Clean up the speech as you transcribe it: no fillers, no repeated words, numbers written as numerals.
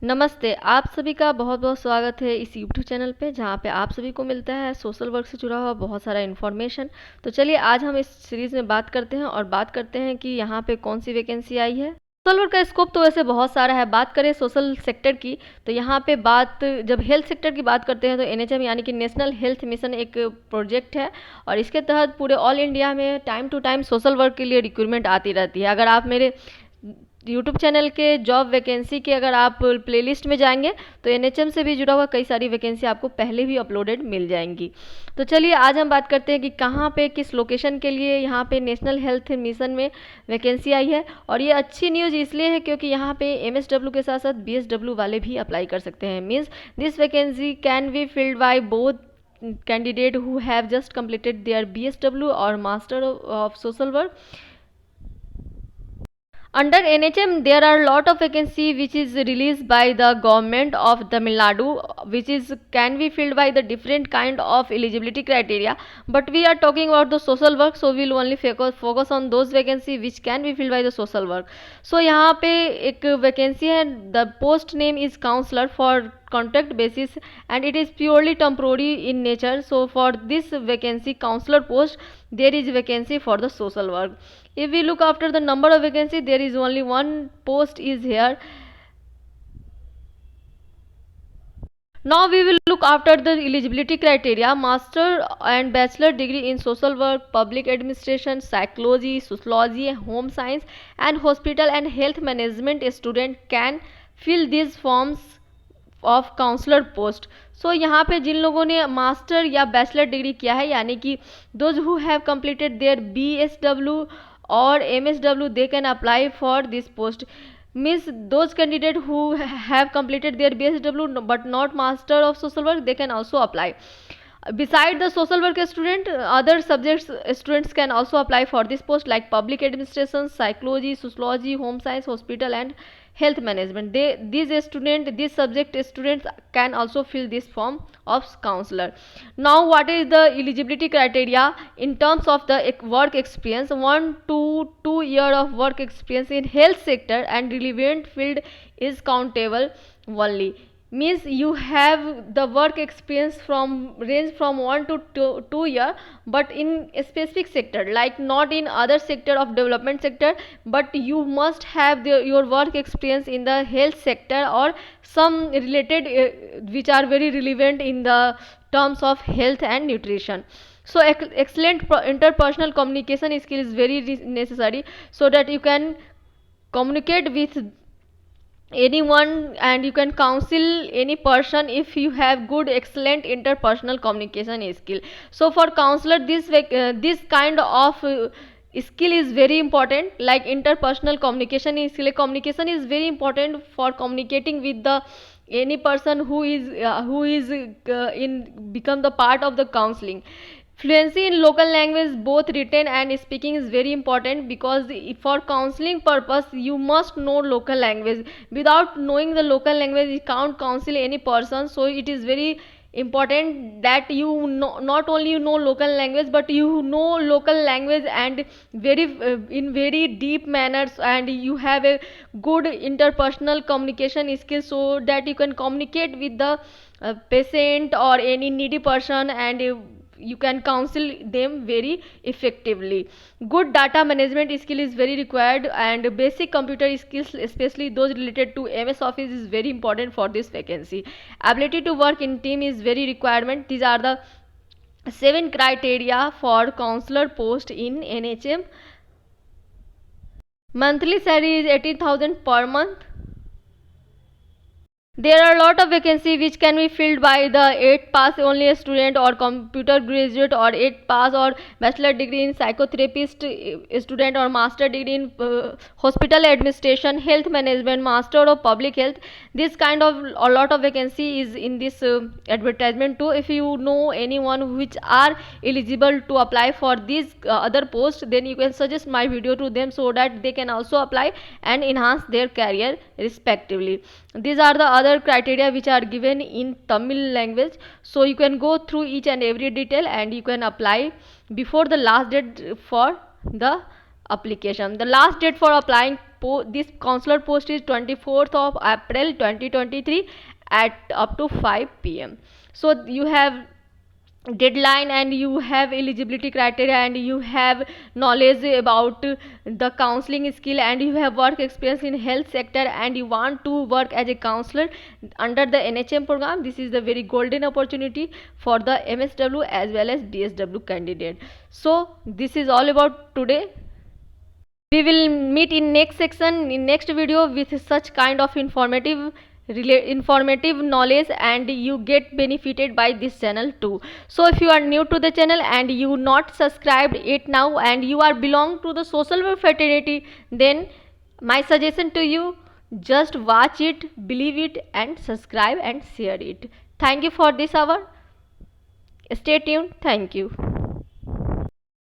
नमस्ते, आप सभी का बहुत-बहुत स्वागत है इस यूट्यूब चैनल पे जहाँ पे आप सभी को मिलता है सोशल वर्क से जुड़ा हुआ बहुत सारा इन्फॉर्मेशन। तो चलिए आज हम इस सीरीज़ में बात करते हैं और बात करते हैं कि यहाँ पे कौन सी वैकेंसी आई है। सोशल वर्क का स्कोप तो वैसे बहुत सारा है। बात करें सोशल सेक्टर की तो यहाँ पे बात जब हेल्थ सेक्टर की बात करते हैं तो एनएचएम यानी कि नेशनल हेल्थ मिशन एक प्रोजेक्ट है और इसके तहत पूरे ऑल इंडिया में time to time social work के लिए रिक्रूटमेंट आती रहती है। अगर आप मेरे यूट्यूब चैनल के जॉब वैकेंसी के अगर आप प्लेलिस्ट में जाएंगे तो एनएचएम से भी जुड़ा हुआ कई सारी वैकेंसी आपको पहले भी अपलोडेड मिल जाएंगी। तो चलिए आज हम बात करते हैं कि कहाँ पे किस लोकेशन के लिए यहाँ पे नेशनल हेल्थ मिशन में वैकेंसी आई है। और ये अच्छी न्यूज़ इसलिए है क्योंकि यहाँ पे एमएसडब्ल्यू के साथ साथ बीएसडब्ल्यू वाले भी अप्लाई कर सकते हैं। Means this vacancy can be filled by both candidate who have just completed their BSW or Master of Social Work. Under NHM, there are a lot of vacancy which is released by the government of Tamil Nadu, which is can be filled by the different kind of eligibility criteria. But we are talking about the social work, so we will only focus on those vacancy which can be filled by the social work. So यहाँ पे एक vacancy है, the post name is counselor for contract basis and it is purely temporary in nature. So for this vacancy counselor post there is vacancy for the social work. If we look after the number of vacancy, there is only one post is here. Now we will look after the eligibility criteria. Master and bachelor degree in social work, public administration, psychology, sociology, home science and hospital and health management student can fill these forms of counsellor post. So यहाँ पे जिन लोगों ने master या bachelor degree किया है यानी कि those who have completed there BSW और MSW they can apply for this post. means those candidate who have completed their BSW but not master of social work they can also apply. Beside the social work student, other subjects students can also apply for this post like public administration, psychology, sociology, home science, hospital and health management. These subject students can also fill this form of counselor. Now what is the eligibility criteria in terms of the work experience? 1 to 2 year of work experience in health sector and relevant field is countable only. Means you have the work experience from range from 1 to 2 year but in a specific sector, like not in other sector of development sector, but you must have your work experience in the health sector or some related which are very relevant in the terms of health and nutrition. So excellent interpersonal communication skill is very necessary so that you can communicate with anyone and you can counsel any person if you have good excellent interpersonal communication skill. So for counselor this kind of skill is very important, like interpersonal communication is very important for communicating with the any person who is in become the part of the counseling. Fluency in local language both written and speaking is very important because for counseling purpose you must know local language. Without knowing the local language you can't counsel any person. So it is very important that you know, not only you know local language but you know local language and very in very deep manners and you have a good interpersonal communication skills so that you can communicate with the patient or any needy person and you can counsel them very effectively. Good data management skill is very required and basic computer skills especially those related to MS Office is very important for this vacancy. Ability to work in team is very requirement. These are the 7 criteria for counselor post in NHM. Monthly salary is 18,000 per month. There are a lot of vacancy which can be filled by the 8 pass only student or computer graduate or 8 pass or bachelor degree in psychotherapist student or master degree in hospital administration, health management, master of public health. This kind of a lot of vacancy is in this advertisement too. If you know anyone which are eligible to apply for these other posts, then you can suggest my video to them so that they can also apply and enhance their career respectively. These are the other criteria which are given in Tamil language, so you can go through each and every detail and you can apply before the last date for the application. The last date for applying this counselor post is 24th of April 2023 at up to 5 p.m. So you have deadline and you have eligibility criteria and you have knowledge about the counseling skill and you have work experience in health sector and you want to work as a counselor under the NHM program. This is the very golden opportunity for the MSW as well as DSW candidate. So this is all about today. We will meet in next section in next video with such kind of informative knowledge and you get benefited by this channel too. So if you are new to the channel and you not subscribed it now and you are belong to the social work fraternity, then my suggestion to you, just watch it, believe it and subscribe and share it. Thank you for this hour. Stay tuned. Thank you.